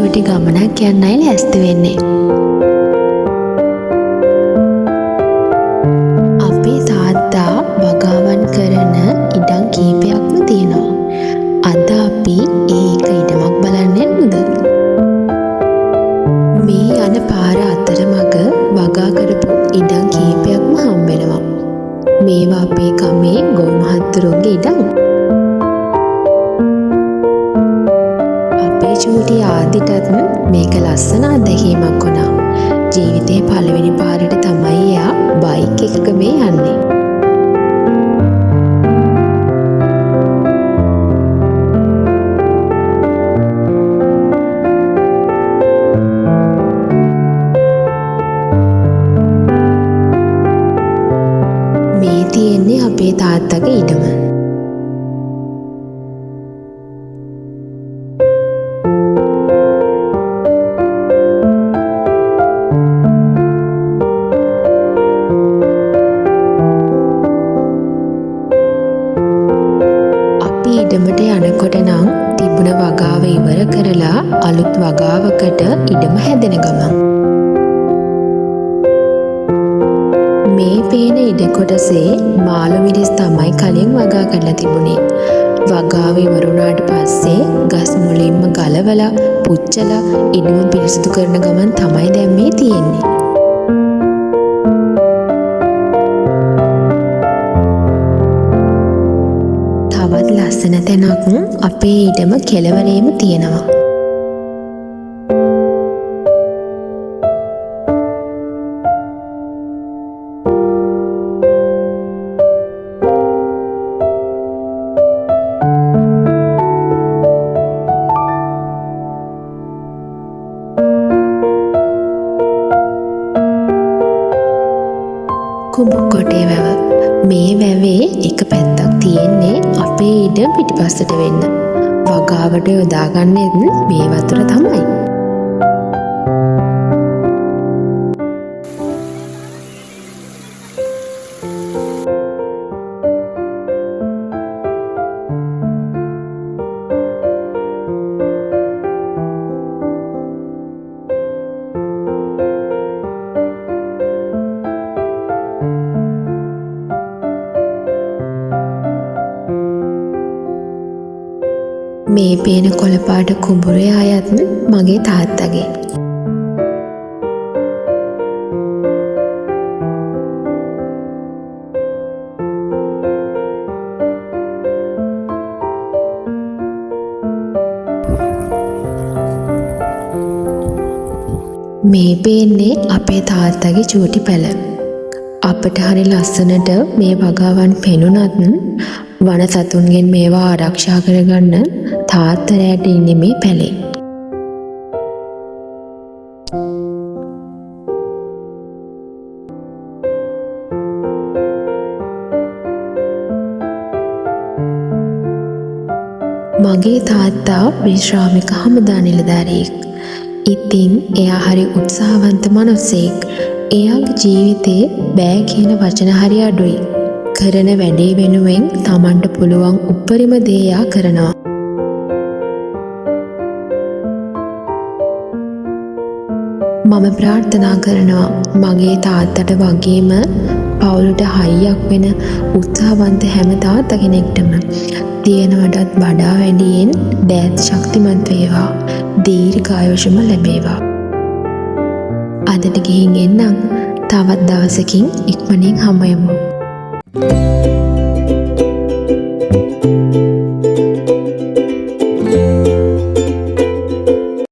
චූටි ගමනක් යන්නයි ලෑස්ති වෙන්නේ. අපේ තාත්තා වගාවන් කරන ඉඩම් කීපයක්ම තියෙනවා. අද අපි ඒක ඉඩමක් බලන්න යමුද? මේ යන පාර අතරමඟ වගා කරපු ඉඩම් කීපයක්ම හම්බ වෙනවා. මේවා අපේ ගමේ ගොවි මහත්තුරුන්ගේ ඉඩම්. චූටි ආදිටත් මේක ලස්සන අත්දැකීමක් වුණා. ජීවිතේ පළවෙනි පාරට තමයි එයා බයික් එකක මේ යන්නේ. මේ තියෙන්නේ අපේ තාත්තගේ ඉඩම. ඉඩමට යනකොට නම් තිබුණ වගාව ඉවර කරලා අලුත් වගාවකට ඉඩම හැදෙන ගමන් මේ පේන ඉඩ කොටසේ මාළු මිරිස් තමයි කලින් වගා කරලා තිබුණේ. වගාව ඉවර වුණාට පස්සේ ගස් මුලින්ම ගලවලා පුච්චලා ඉඩම පිරිසිදු කරන ගමන් තමයි දැන් මේ තියෙන්නේ. තවත් ලස්සන තැනක් අපේ ඉඩම කෙළවරේම තියෙනවා. කුඹුකොටේ වැව. මේ වැවේ එක පැත්තක් තියෙන්නේ අපේ ඉඩම පිටිපස්සට වෙන්න. වගාවට යොදාගන්නෙත් මේ වතුර තමයි. මේ පේන කොළපාට කුඹුරේ අයත් මගේ තාත්තගේ. මේ පේන්නේ අපේ තාත්තගේ චූටි පැල. අපට හරි ලස්සනට මේ වගාවන් පෙනුනත් වන සතුන්ගෙන් මේවා ආරක්ෂා කරගන්න තාත්තරයට ඉන්නේ මේ පැලේ. මගේ තාත්තා විශ්‍රාමික හමුදා නිලධාරියෙක්. ඉතින් එයා හරි උත්සාහවන්ත මනුස්සයෙක්. එයාගේ ජීවිතේ බෑ කියන වචන හරි අඩුයි. කරන වැඩේ වෙනුවෙන් තමන්ට පුළුවන් උපරිම දේ එයා කරනවා. මම ප්‍රාර්ථනා කරනවා මගේ තාත්තට වගේම පවුලට හයියක් වෙන උත්සාහවන්ත හැම තාත්තා කෙනෙක්ටම තියෙනවටත් වඩා වැඩියෙන් දෑත් ශක්තිමත් වේවා. දීර්ඝායුෂම ලැබේවා. අදට ගිහින් එන්නම්. තවත් දවසකින් ඉක්මනින් හමු යමු.